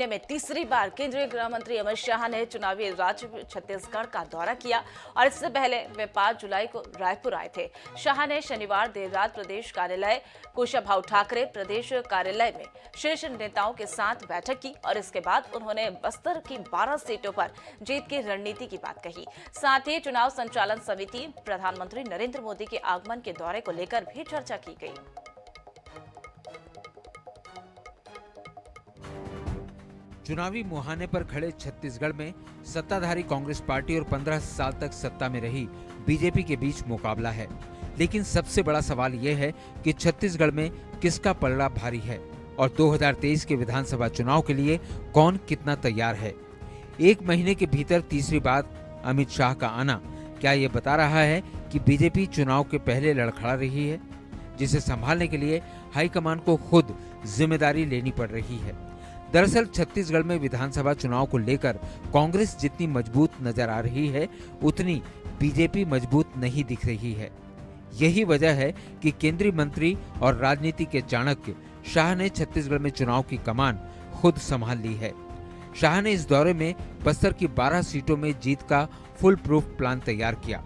में तीसरी बार केंद्रीय गृह मंत्री अमित शाह ने चुनावी राज्य छत्तीसगढ़ का दौरा किया और इससे पहले वे 5 जुलाई को रायपुर आए थे। शाह ने शनिवार देर रात प्रदेश कार्यालय कुशाभाऊ ठाकरे प्रदेश कार्यालय में शीर्ष नेताओं के साथ बैठक की और इसके बाद उन्होंने बस्तर की 12 सीटों पर जीत की रणनीति की बात कही। साथ ही चुनाव संचालन समिति, प्रधानमंत्री नरेंद्र मोदी के आगमन के दौरे को लेकर भी चर्चा की गई। चुनावी मुहाने पर खड़े छत्तीसगढ़ में सत्ताधारी कांग्रेस पार्टी और 15 साल तक सत्ता में रही बीजेपी के बीच मुकाबला है। लेकिन सबसे बड़ा सवाल यह है कि छत्तीसगढ़ में किसका पलड़ा भारी है और 2023 के विधानसभा चुनाव के लिए कौन कितना तैयार है। एक महीने के भीतर तीसरी बार अमित शाह का आना क्या ये बता रहा है कि बीजेपी चुनाव के पहले लड़खड़ा रही है, जिसे संभालने के लिए हाईकमान को खुद जिम्मेदारी लेनी पड़ रही है। दरअसल छत्तीसगढ़ में विधानसभा चुनाव को लेकर कांग्रेस जितनी मजबूत नजर आ रही है, उतनी बीजेपी मजबूत नहीं दिख रही है। यही वजह है कि केंद्रीय मंत्री और राजनीति के चाणक्य शाह ने छत्तीसगढ़ में चुनाव की कमान खुद संभाल ली है। शाह ने इस दौरे में बस्तर की 12 सीटों में जीत का फुल प्रूफ प्लान तैयार किया।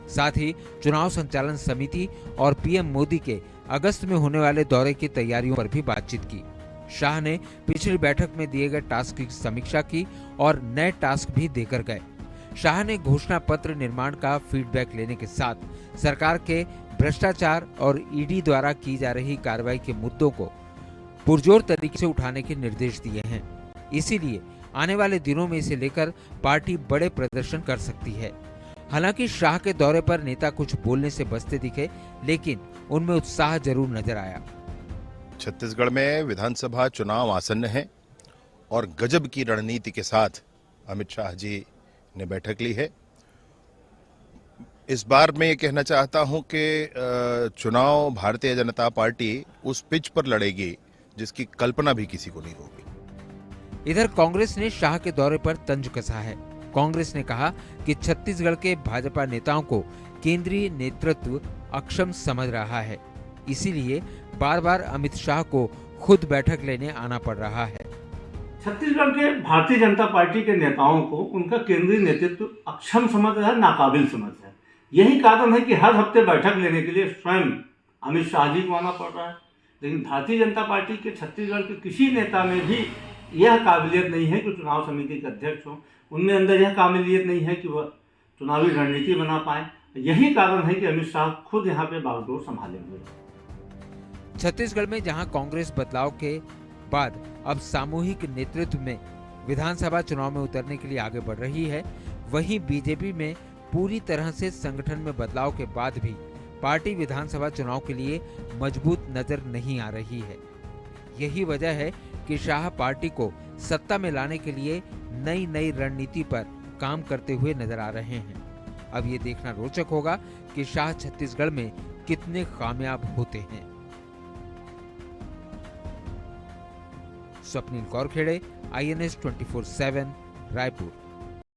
साथ ही चुनाव संचालन समिति और पीएम मोदी के अगस्त में होने वाले दौरे की तैयारियों पर भी बातचीत की। शाह ने पिछली बैठक में दिए गए टास्क की समीक्षा की और नए टास्क भी देकर गए। शाह ने घोषणा पत्र निर्माण का फीडबैक लेने के साथ सरकार के भ्रष्टाचार और ईडी द्वारा की जा रही कार्रवाई के मुद्दों को पुरजोर तरीके से उठाने के निर्देश दिए हैं। इसीलिए आने वाले दिनों में इसे लेकर पार्टी बड़े प्रदर्शन कर सकती है। हालांकि शाह के दौरे पर नेता कुछ बोलने से बचते दिखे, लेकिन उनमें उत्साह जरूर नजर आया। छत्तीसगढ़ में विधानसभा चुनाव आसन्न है और गजब की रणनीति के साथ अमित शाह जी ने बैठक ली है। इस बार मैं ये कहना चाहता हूं कि चुनाव भारतीय जनता पार्टी उस पिच पर लड़ेगी जिसकी कल्पना भी किसी को नहीं होगी। इधर कांग्रेस ने शाह के दौरे पर तंज कसा है। कांग्रेस ने कहा कि छत्तीसगढ़ के भाजपा नेताओं को केंद्रीय नेतृत्व अक्षम समझ रहा है, इसीलिए बार बार अमित शाह को खुद बैठक लेने आना पड़ रहा है। छत्तीसगढ़ के भारतीय जनता पार्टी के नेताओं को उनका केंद्रीय नेतृत्व अक्षम समझ रहा है, नाकाबिल समझ रहा है। यही कारण है कि हर हफ्ते बैठक लेने के लिए स्वयं अमित शाह जी को आना पड़ रहा है। लेकिन भारतीय जनता पार्टी के छत्तीसगढ़ के किसी नेता में भी यह काबिलियत नहीं है कि चुनाव समिति के अध्यक्ष हो। उनमें अंदर यह काबिलियत नहीं है कि वह चुनावी रणनीति बना पाए। यही कारण है कि अमित शाह खुद यहाँ पे बागडोर संभालेंगे। छत्तीसगढ़ में जहां कांग्रेस बदलाव के बाद अब सामूहिक नेतृत्व में विधानसभा चुनाव में उतरने के लिए आगे बढ़ रही है, वहीं बीजेपी में पूरी तरह से संगठन में बदलाव के बाद भी पार्टी विधानसभा चुनाव के लिए मजबूत नजर नहीं आ रही है। यही वजह है कि शाह पार्टी को सत्ता में लाने के लिए नई रणनीति पर काम करते हुए नजर आ रहे हैं। अब ये देखना रोचक होगा कि शाह छत्तीसगढ़ में कितने कामयाब होते हैं। स्वप्निल कौरखेड़े, INS 24/7, रायपुर।